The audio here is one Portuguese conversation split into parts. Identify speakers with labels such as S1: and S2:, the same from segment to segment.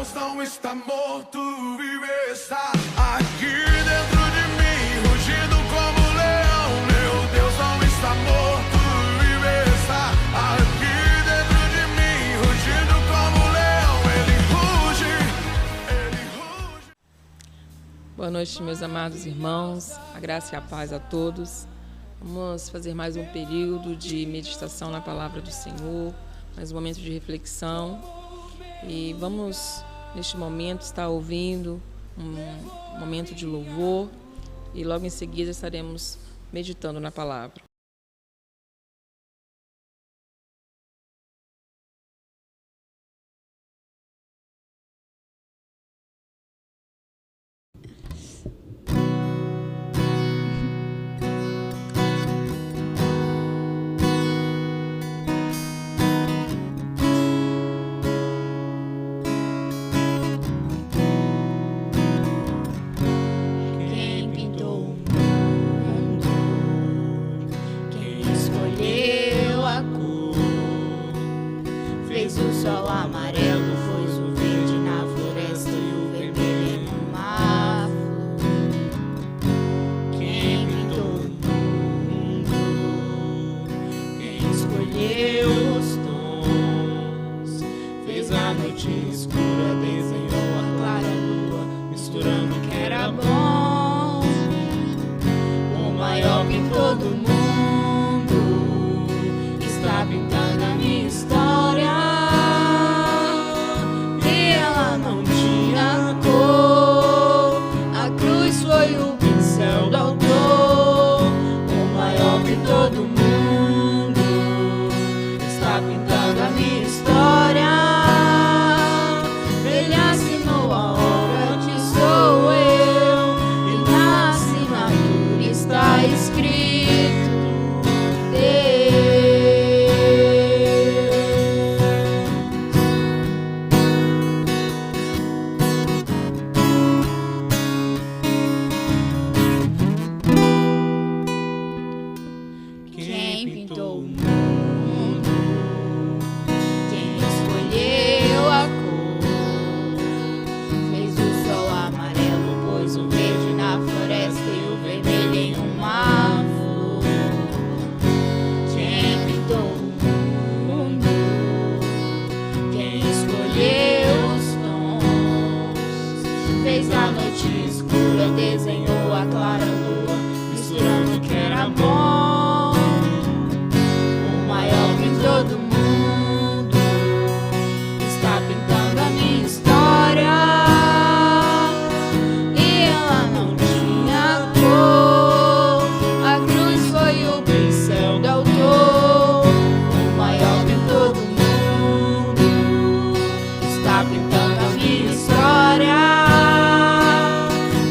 S1: Deus não está morto, vive, está aqui dentro de mim, rugindo como um leão. Meu Deus não está morto, vive, está aqui dentro de mim, rugindo como um leão. Ele ruge.
S2: Boa noite, meus amados irmãos, a graça e a paz a todos. Vamos fazer mais um período de meditação na palavra do Senhor, mais um momento de reflexão. E vamos, neste momento, estar ouvindo um momento de louvor e logo em seguida estaremos meditando na palavra.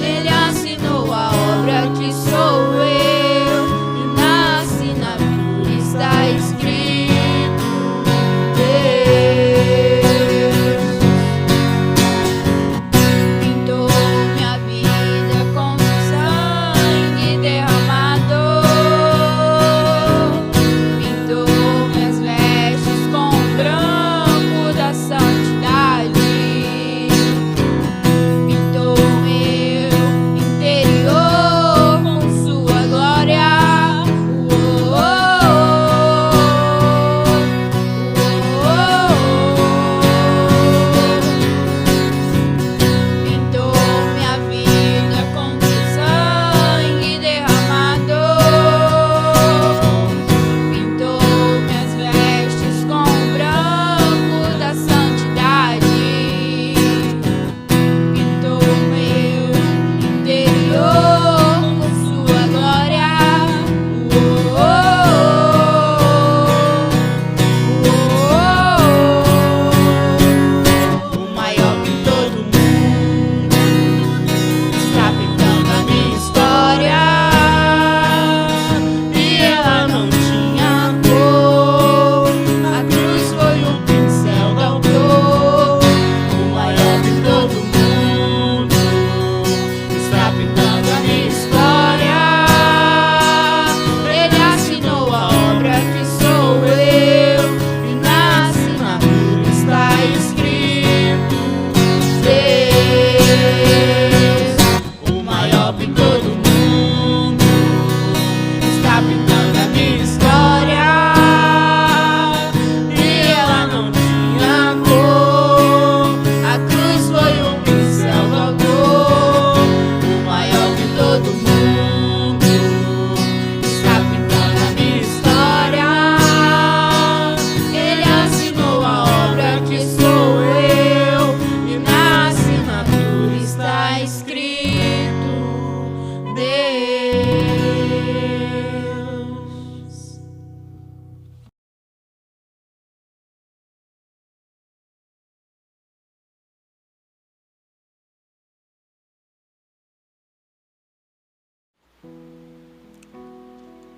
S3: Ele assinou a obra que sou eu, e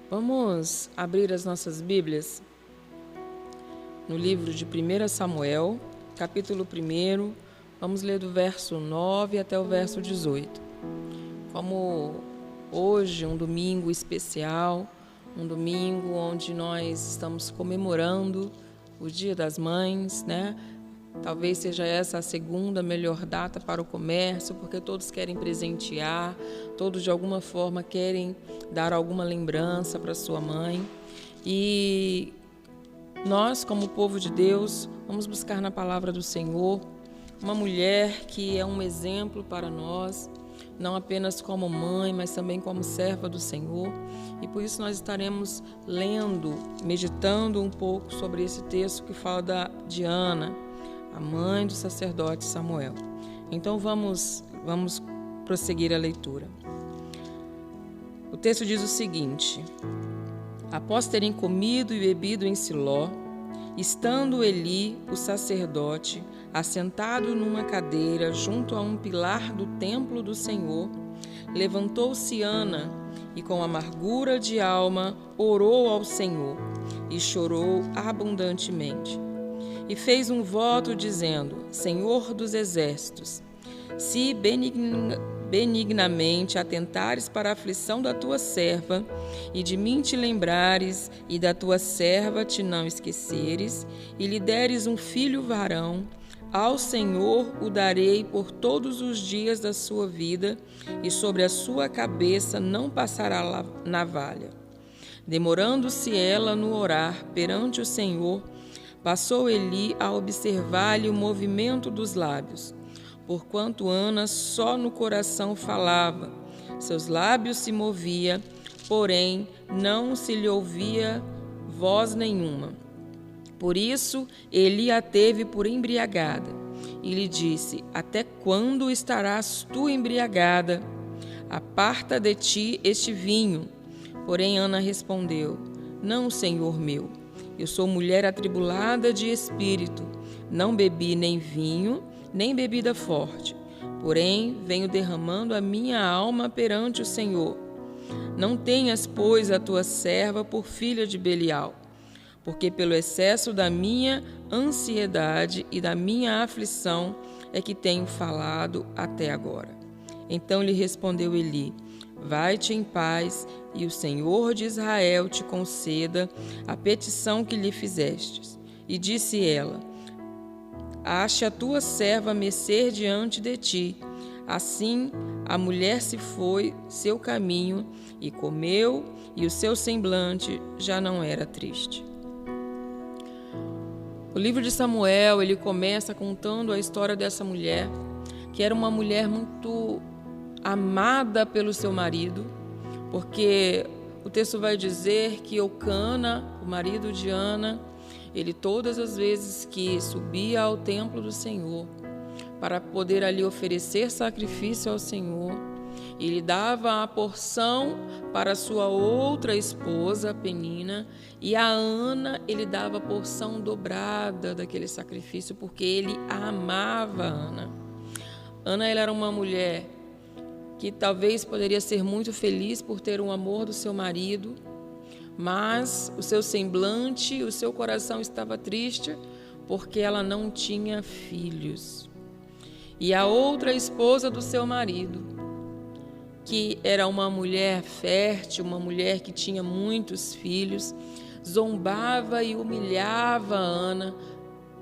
S2: Vamos abrir as nossas Bíblias no livro de 1 Samuel, capítulo 1, vamos ler do verso 9 até o verso 18. Como hoje, um domingo especial, um domingo onde nós estamos comemorando o Dia das Mães, né? Talvez seja essa a segunda melhor data para o comércio, porque todos querem presentear, todos de alguma forma querem dar alguma lembrança para sua mãe. E nós, como povo de Deus, vamos buscar na palavra do Senhor uma mulher que é um exemplo para nós, não apenas como mãe, mas também como serva do Senhor. E por isso nós estaremos lendo, meditando um pouco sobre esse texto que fala de Ana, a mãe do sacerdote Samuel. Então vamos prosseguir a leitura. O texto diz o seguinte: após terem comido e bebido em Siló, estando Eli, o sacerdote, assentado numa cadeira junto a um pilar do templo do Senhor, levantou-se Ana e com amargura de alma orou ao Senhor e chorou abundantemente. E fez um voto dizendo: Senhor dos exércitos, se benignamente atentares para a aflição da tua serva, e de mim te lembrares, e da tua serva te não esqueceres, e lhe deres um filho varão, ao Senhor o darei por todos os dias da sua vida, e sobre a sua cabeça não passará navalha. Demorando-se ela no orar perante o Senhor, passou Eli a observar-lhe o movimento dos lábios, porquanto Ana só no coração falava, seus lábios se movia, porém não se lhe ouvia voz nenhuma. Por isso Eli a teve por embriagada, e lhe disse: até quando estarás tu embriagada? Aparta de ti este vinho. Porém Ana respondeu: não, Senhor meu, eu sou mulher atribulada de espírito, não bebi nem vinho, nem bebida forte, porém venho derramando a minha alma perante o Senhor. Não tenhas, pois, a tua serva por filha de Belial, porque pelo excesso da minha ansiedade e da minha aflição é que tenho falado até agora. Então lhe respondeu Eli: vai-te em paz, e o Senhor de Israel te conceda a petição que lhe fizestes. E disse ela: ache a tua serva mecer diante de ti. Assim a mulher se foi seu caminho e comeu, e o seu semblante já não era triste. O livro de Samuel, ele começa contando a história dessa mulher, que era uma mulher muito amada pelo seu marido, porque o texto vai dizer que Eucana, o marido de Ana, ele todas as vezes que subia ao templo do Senhor para poder ali oferecer sacrifício ao Senhor, ele dava a porção para sua outra esposa, Penina, e a Ana ele dava a porção dobrada daquele sacrifício, porque ele amava a Ana. Ana, ela era uma mulher que talvez poderia ser muito feliz por ter o amor do seu marido, mas o seu semblante, o seu coração estava triste porque ela não tinha filhos. E a outra esposa do seu marido, que era uma mulher fértil, uma mulher que tinha muitos filhos, zombava e humilhava a Ana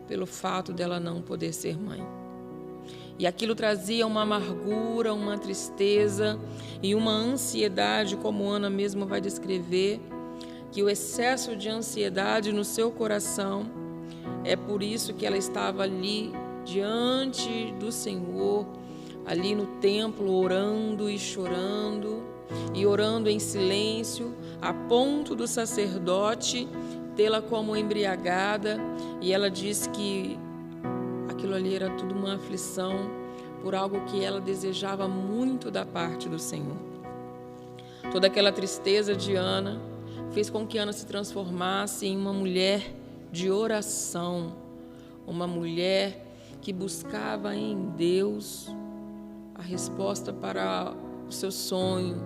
S2: pelo fato dela não poder ser mãe. E aquilo trazia uma amargura, uma tristeza e uma ansiedade, como Ana mesmo vai descrever, que o excesso de ansiedade no seu coração, é por isso que ela estava ali diante do Senhor, ali no templo, orando e chorando, e orando em silêncio, a ponto do sacerdote tê-la como embriagada, e ela diz que aquilo ali era tudo uma aflição por algo que ela desejava muito da parte do Senhor. Toda aquela tristeza de Ana fez com que Ana se transformasse em uma mulher de oração, uma mulher que buscava em Deus a resposta para o seu sonho,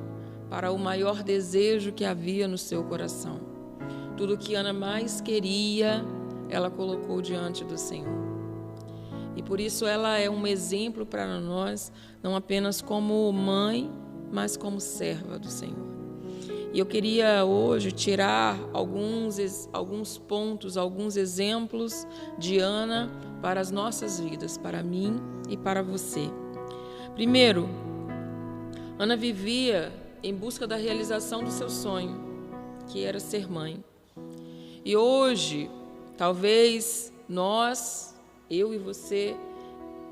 S2: para o maior desejo que havia no seu coração. Tudo que Ana mais queria, ela colocou diante do Senhor. E por isso ela é um exemplo para nós, não apenas como mãe, mas como serva do Senhor. E eu queria hoje tirar alguns pontos, alguns exemplos de Ana para as nossas vidas, para mim e para você. Primeiro, Ana vivia em busca da realização do seu sonho, que era ser mãe. E hoje, talvez nós, eu e você,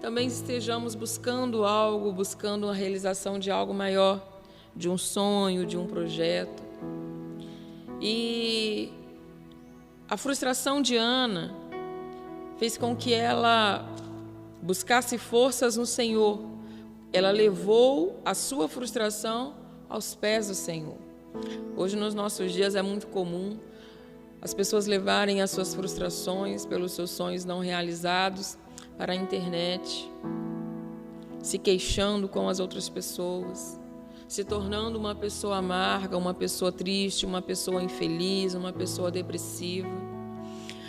S2: também estejamos buscando algo, buscando a realização de algo maior, de um sonho, de um projeto. E a frustração de Ana fez com que ela buscasse forças no Senhor. Ela levou a sua frustração aos pés do Senhor. Hoje, nos nossos dias, é muito comum as pessoas levarem as suas frustrações pelos seus sonhos não realizados para a internet, se queixando com as outras pessoas, se tornando uma pessoa amarga, uma pessoa triste, uma pessoa infeliz, uma pessoa depressiva.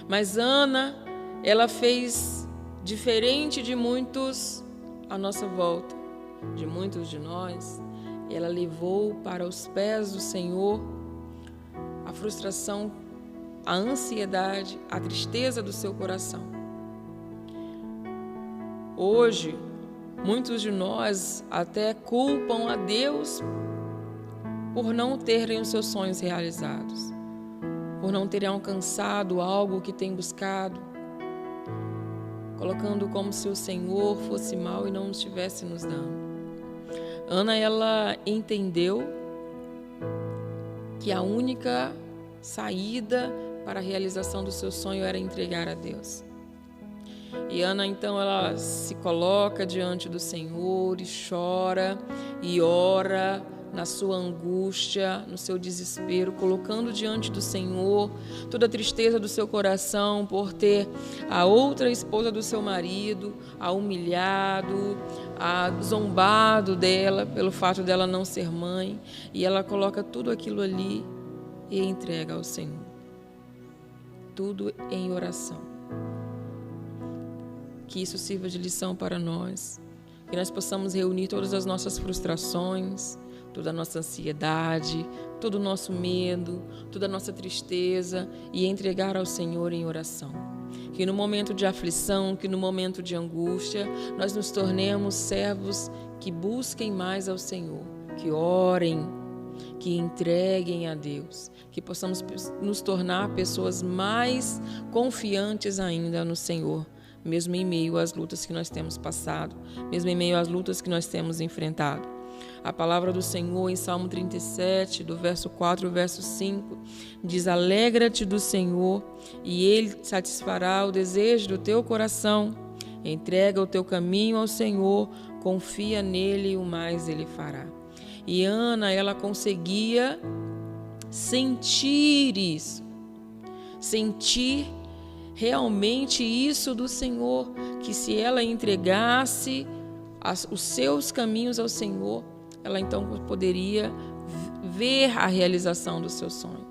S2: Mas Ana, ela fez diferente de muitos à nossa volta, de muitos de nós. Ela levou para os pés do Senhor a frustração, a ansiedade, a tristeza do seu coração. Hoje, muitos de nós até culpam a Deus por não terem os seus sonhos realizados, por não terem alcançado algo que têm buscado, colocando como se o Senhor fosse mau e não estivesse nos dando. Ana, ela entendeu que a única saída para a realização do seu sonho era entregar a Deus. E Ana, então, ela se coloca diante do Senhor e chora e ora na sua angústia, no seu desespero, colocando diante do Senhor toda a tristeza do seu coração por ter a outra esposa do seu marido a humilhado, a zombado dela pelo fato dela não ser mãe. E ela coloca tudo aquilo ali e entrega ao Senhor. Tudo em oração. Que isso sirva de lição para nós, que nós possamos reunir todas as nossas frustrações, toda a nossa ansiedade, todo o nosso medo, toda a nossa tristeza e entregar ao Senhor em oração. Que no momento de aflição, que no momento de angústia, nós nos tornemos servos que busquem mais ao Senhor, que orem, que entreguem a Deus, que possamos nos tornar pessoas mais confiantes ainda no Senhor, mesmo em meio às lutas que nós temos passado, mesmo em meio às lutas que nós temos enfrentado. A palavra do Senhor em Salmo 37, do verso 4 ao verso 5, diz: alegra-te do Senhor e Ele satisfará o desejo do teu coração. Entrega o teu caminho ao Senhor, confia nele e o mais Ele fará. E Ana, ela conseguia sentir isso, sentir realmente isso do Senhor, que se ela entregasse os seus caminhos ao Senhor, ela então poderia ver a realização do seu sonho.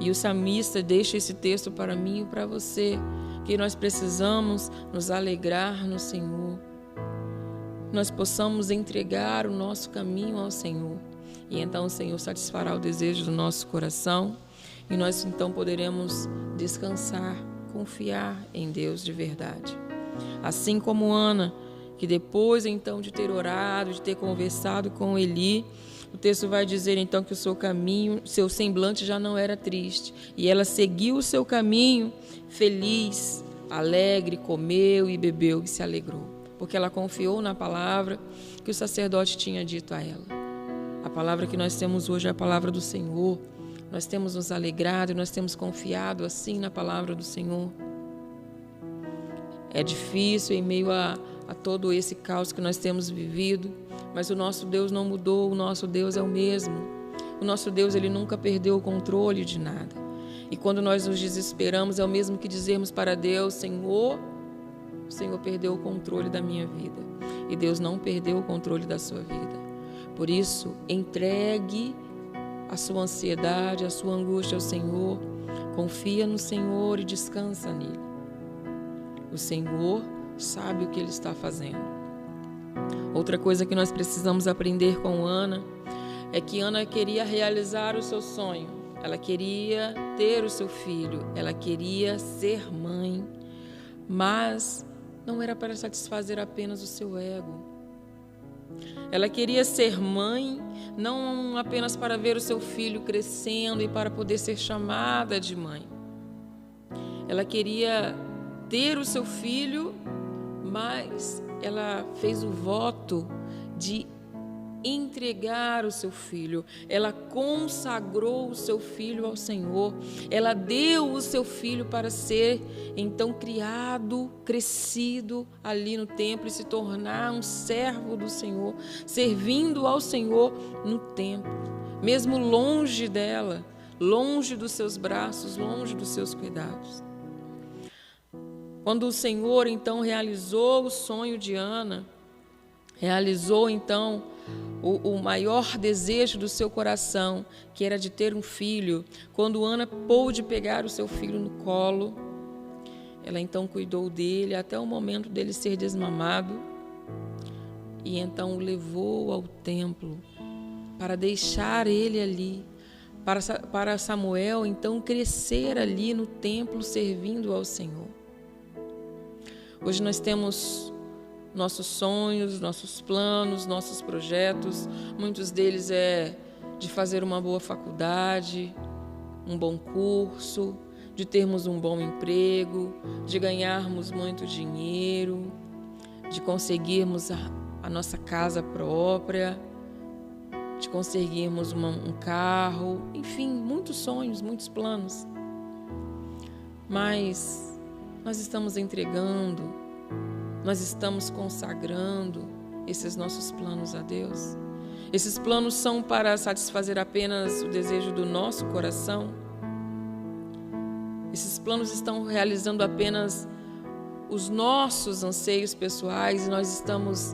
S2: E o salmista deixa esse texto para mim e para você, que nós precisamos nos alegrar no Senhor, nós possamos entregar o nosso caminho ao Senhor, e então o Senhor satisfará o desejo do nosso coração, e nós então poderemos descansar, confiar em Deus de verdade. Assim como Ana, que depois então de ter orado, de ter conversado com Eli, o texto vai dizer então que o seu caminho, seu semblante já não era triste, e ela seguiu o seu caminho feliz, alegre, comeu e bebeu e se alegrou, porque ela confiou na palavra que o sacerdote tinha dito a ela. A palavra que nós temos hoje é a palavra do Senhor. Nós temos nos alegrado, nós temos confiado assim na palavra do Senhor. É difícil em meio a todo esse caos que nós temos vivido, mas o nosso Deus não mudou, o nosso Deus é o mesmo. O nosso Deus, Ele nunca perdeu o controle de nada. E quando nós nos desesperamos, é o mesmo que dizermos para Deus: Senhor, o Senhor perdeu o controle da minha vida. E Deus não perdeu o controle da sua vida. Por isso, entregue a sua ansiedade, a sua angústia ao Senhor, confia no Senhor e descansa nele. O Senhor sabe o que Ele está fazendo. Outra coisa que nós precisamos aprender com Ana é que Ana queria realizar o seu sonho. Ela queria ter o seu filho, ela queria ser mãe, mas não era para satisfazer apenas o seu ego. Ela queria ser mãe, não apenas para ver o seu filho crescendo e para poder ser chamada de mãe. Ela queria ter o seu filho, mas ela fez o voto de entregar o seu filho. Ela consagrou o seu filho ao Senhor. Ela deu o seu filho para ser então criado, crescido ali no templo e se tornar um servo do Senhor, servindo ao Senhor no templo, mesmo longe dela, longe dos seus braços, longe dos seus cuidados. Quando o Senhor então realizou o sonho de Ana, realizou então o maior desejo do seu coração, que era de ter um filho, quando Ana pôde pegar o seu filho no colo, ela então cuidou dele até o momento dele ser desmamado e então o levou ao templo para deixar ele ali, para Samuel então crescer ali no templo servindo ao Senhor. Hoje nós temos nossos sonhos, nossos planos, nossos projetos. Muitos deles é de fazer uma boa faculdade, um bom curso, de termos um bom emprego, de ganharmos muito dinheiro, de conseguirmos a nossa casa própria, de conseguirmos um carro, enfim, muitos sonhos, muitos planos. Mas nós estamos entregando, nós estamos consagrando esses nossos planos a Deus? Esses planos são para satisfazer apenas o desejo do nosso coração? Esses planos estão realizando apenas os nossos anseios pessoais e nós estamos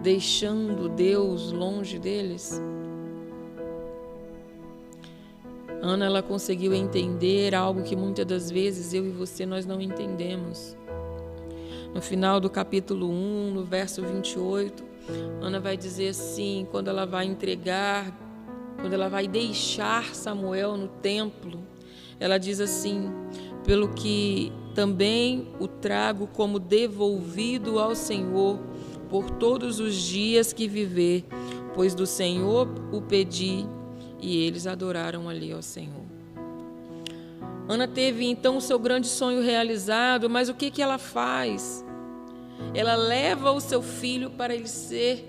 S2: deixando Deus longe deles? Ana, ela conseguiu entender algo que muitas das vezes eu e você nós não entendemos. No final do capítulo 1, no verso 28, Ana vai dizer assim, quando ela vai entregar, quando ela vai deixar Samuel no templo, ela diz assim: pelo que também o trago como devolvido ao Senhor por todos os dias que viver, pois do Senhor o pedi. E eles adoraram ali ao Senhor. Ana teve então o seu grande sonho realizado, mas o que ela faz? Ela leva o seu filho para ele ser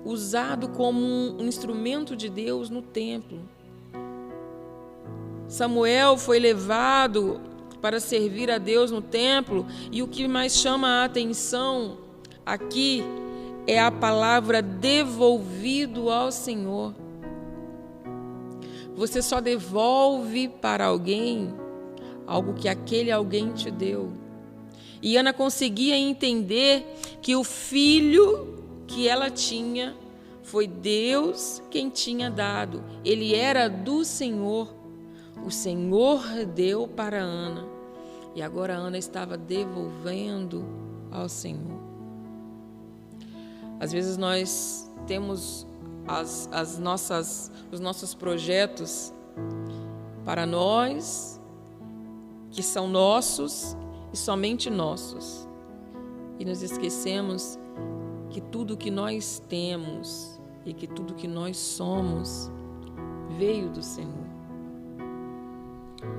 S2: usado como um instrumento de Deus no templo. Samuel foi levado para servir a Deus no templo, e o que mais chama a atenção aqui é a palavra devolvido ao Senhor. Você só devolve para alguém algo que aquele alguém te deu. E Ana conseguia entender que o filho que ela tinha foi Deus quem tinha dado. Ele era do Senhor. O Senhor deu para Ana. E agora Ana estava devolvendo ao Senhor. Às vezes nós temos os nossos projetos para nós, que são nossos e somente nossos. E nos esquecemos que tudo que nós temos e que tudo que nós somos veio do Senhor.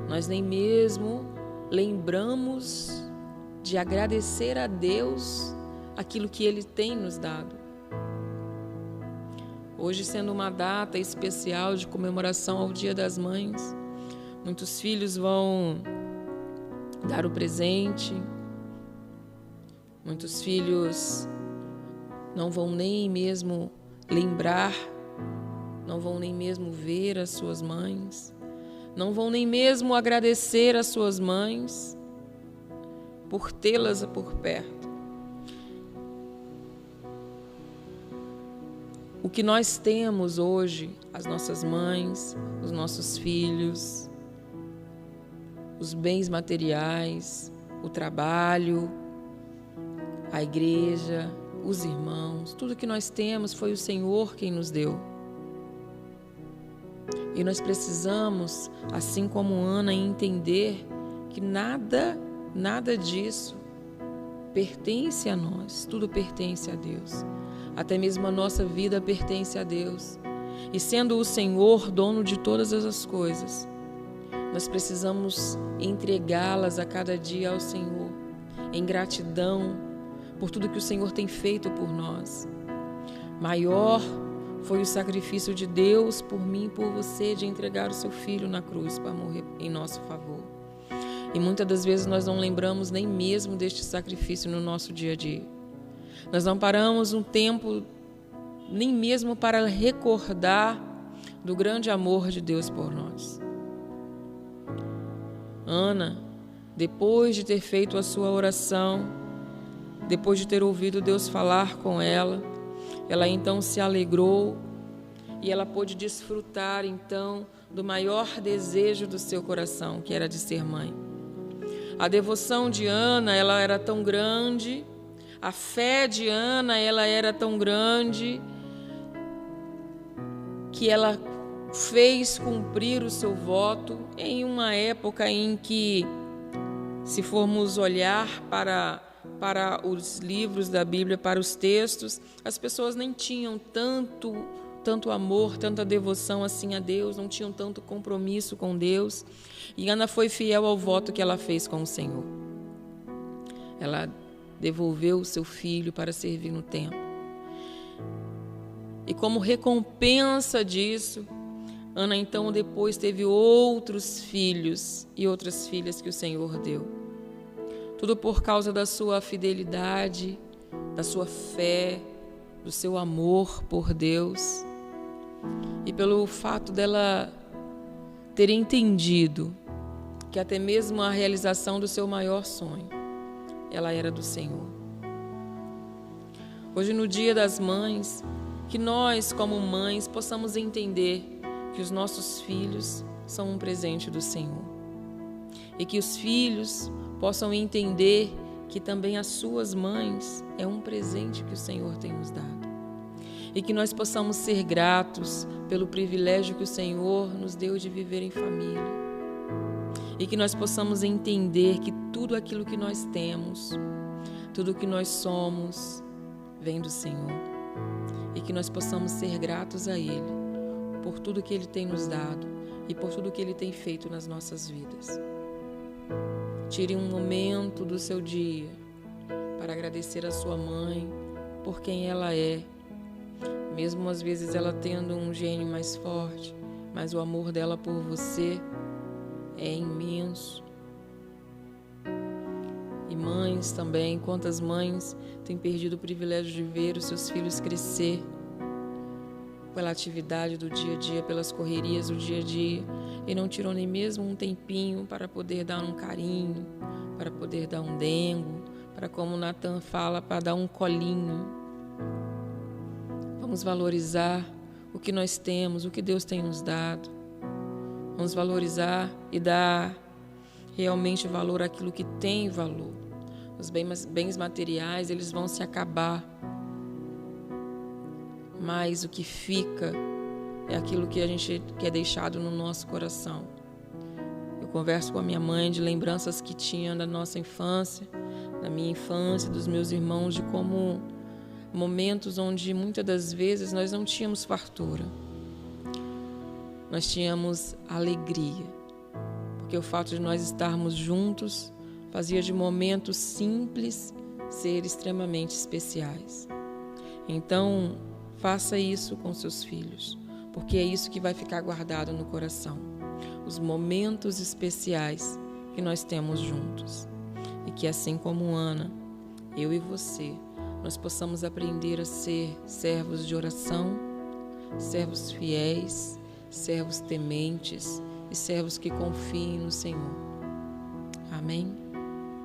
S2: Nós nem mesmo lembramos de agradecer a Deus aquilo que Ele tem nos dado. Hoje, sendo uma data especial de comemoração ao Dia das Mães, muitos filhos vão dar o presente, muitos filhos não vão nem mesmo lembrar, não vão nem mesmo ver as suas mães, não vão nem mesmo agradecer as suas mães por tê-las por perto. o que nós temos hoje, as nossas mães, os nossos filhos, os bens materiais, o trabalho, a igreja, os irmãos, tudo que nós temos foi o Senhor quem nos deu. E nós precisamos, assim como Ana, entender que nada disso pertence a nós, tudo pertence a Deus. Até mesmo a nossa vida pertence a Deus. E sendo o Senhor dono de todas as coisas, nós precisamos entregá-las a cada dia ao Senhor, em gratidão por tudo que o Senhor tem feito por nós. Maior foi o sacrifício de Deus por mim e por você, de entregar o seu Filho na cruz para morrer em nosso favor. E muitas das vezes nós não lembramos nem mesmo deste sacrifício no nosso dia a dia. Nós não paramos um tempo nem mesmo para recordar do grande amor de Deus por nós. Ana, depois de ter feito a sua oração, depois de ter ouvido Deus falar com ela então se alegrou e ela pôde desfrutar então do maior desejo do seu coração, que era de ser mãe. A devoção de Ana, ela era tão grande, a fé de Ana, ela era tão grande, que ela fez cumprir o seu voto em uma época em que, se formos olhar para os livros da Bíblia, para os textos, as pessoas nem tinham tanto amor, tanta devoção assim a Deus, não tinham tanto compromisso com Deus. E Ana foi fiel ao voto que ela fez com o Senhor. Ela devolveu o seu filho para servir no templo. E como recompensa disso, Ana então depois teve outros filhos e outras filhas que o Senhor deu. Tudo por causa da sua fidelidade, da sua fé, do seu amor por Deus. E pelo fato dela ter entendido que até mesmo a realização do seu maior sonho, ela era do Senhor. Hoje, no Dia das Mães, que nós, como mães, possamos entender que os nossos filhos são um presente do Senhor. E que os filhos possam entender que também as suas mães é um presente que o Senhor tem nos dado. E que nós possamos ser gratos pelo privilégio que o Senhor nos deu de viver em família. E que nós possamos entender que tudo aquilo que nós temos, tudo que nós somos, vem do Senhor. E que nós possamos ser gratos a Ele por tudo que Ele tem nos dado e por tudo que Ele tem feito nas nossas vidas. Tire um momento do seu dia para agradecer a sua mãe por quem ela é. Mesmo às vezes ela tendo um gênio mais forte, mas o amor dela por você é imenso. E mães também, quantas mães têm perdido o privilégio de ver os seus filhos crescer pela atividade do dia a dia, pelas correrias do dia a dia, e não tirou nem mesmo um tempinho para poder dar um carinho, para poder dar um dengo, para, como Natan fala, para dar um colinho. Vamos valorizar o que nós temos, o que Deus tem nos dado. Vamos valorizar e dar realmente valor àquilo que tem valor. Os bens materiais, eles vão se acabar. Mas o que fica é aquilo que é deixado no nosso coração. Eu converso com a minha mãe de lembranças que tinha da nossa infância, da minha infância, dos meus irmãos, de como momentos onde muitas das vezes nós não tínhamos fartura. Nós tínhamos alegria, porque o fato de nós estarmos juntos fazia de momentos simples ser extremamente especiais. Então, faça isso com seus filhos, porque é isso que vai ficar guardado no coração. Os momentos especiais que nós temos juntos. E que assim como Ana, eu e você, nós possamos aprender a ser servos de oração, servos fiéis, servos tementes e servos que confiem no Senhor. Amém?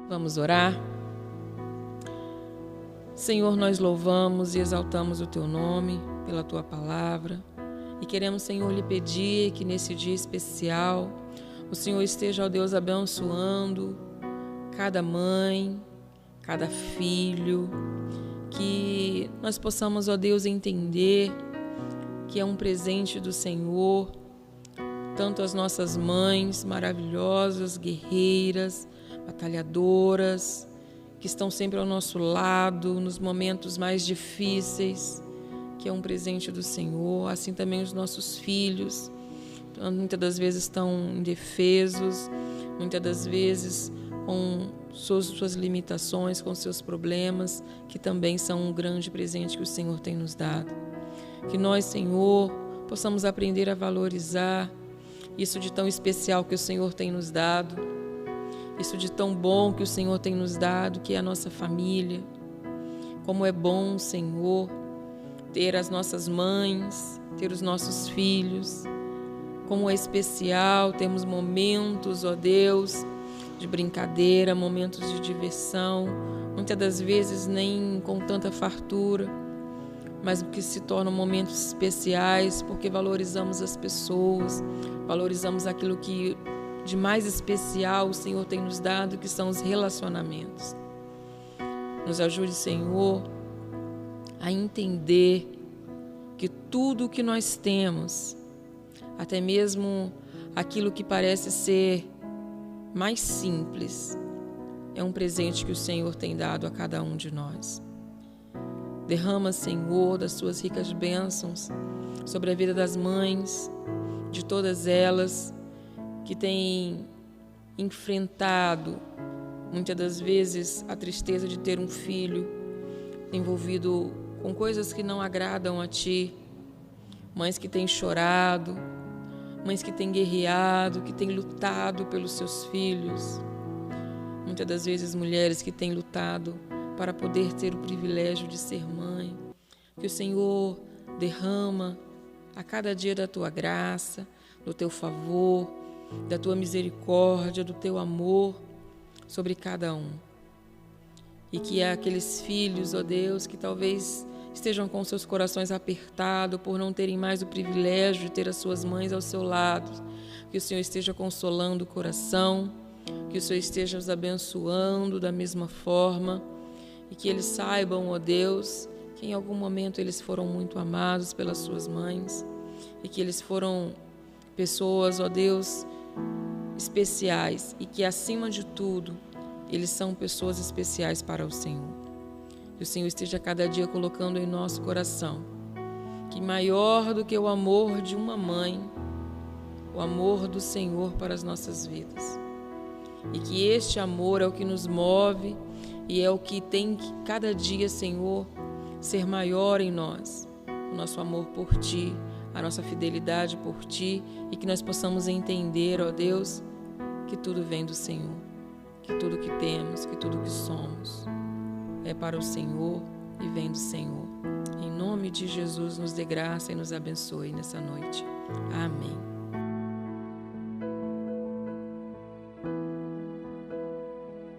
S2: Vamos orar? Senhor, nós louvamos e exaltamos o Teu nome pela Tua palavra. E queremos, Senhor, lhe pedir que nesse dia especial o Senhor esteja, ó Deus, abençoando cada mãe, cada filho, que nós possamos, ó Deus, entender que é um presente do Senhor, tanto as nossas mães maravilhosas, guerreiras, batalhadoras, que estão sempre ao nosso lado nos momentos mais difíceis, que é um presente do Senhor. Assim também os nossos filhos, muitas das vezes estão indefesos, muitas das vezes com suas limitações, com seus problemas, que também são um grande presente que o Senhor tem nos dado. Que nós, Senhor, possamos aprender a valorizar isso de tão especial que o Senhor tem nos dado, isso de tão bom que o Senhor tem nos dado, que é a nossa família. Como é bom, Senhor, ter as nossas mães, ter os nossos filhos. Como é especial termos momentos, ó Deus, de brincadeira, momentos de diversão, muitas das vezes nem com tanta fartura, mas que se tornam momentos especiais porque valorizamos as pessoas, valorizamos aquilo que de mais especial o Senhor tem nos dado, que são os relacionamentos. Nos ajude, Senhor, a entender que tudo o que nós temos, até mesmo aquilo que parece ser mais simples, é um presente que o Senhor tem dado a cada um de nós. Derrama, Senhor, das suas ricas bênçãos sobre a vida das mães, de todas elas que têm enfrentado muitas das vezes a tristeza de ter um filho envolvido com coisas que não agradam a Ti. Mães que têm chorado, mães que têm guerreado, que têm lutado pelos seus filhos. Muitas das vezes mulheres que têm lutado para poder ter o privilégio de ser mãe. Que o Senhor derrama a cada dia da Tua graça, do Teu favor, da Tua misericórdia, do Teu amor sobre cada um. E que aqueles filhos, ó Deus, que talvez estejam com seus corações apertados por não terem mais o privilégio de ter as suas mães ao seu lado, que o Senhor esteja consolando o coração, que o Senhor esteja os abençoando da mesma forma e que eles saibam, ó Deus, que em algum momento eles foram muito amados pelas suas mães e que eles foram pessoas, ó Deus, especiais e que, acima de tudo, eles são pessoas especiais para o Senhor. Que o Senhor esteja cada dia colocando em nosso coração que maior do que o amor de uma mãe, o amor do Senhor para as nossas vidas. E que este amor é o que nos move e é o que tem que cada dia, Senhor, ser maior em nós. O nosso amor por Ti, a nossa fidelidade por Ti e que nós possamos entender, ó Deus, que tudo vem do Senhor, que tudo que temos, que tudo que somos é para o Senhor e vem do Senhor. Em nome de Jesus, nos dê graça e nos abençoe nessa noite. Amém.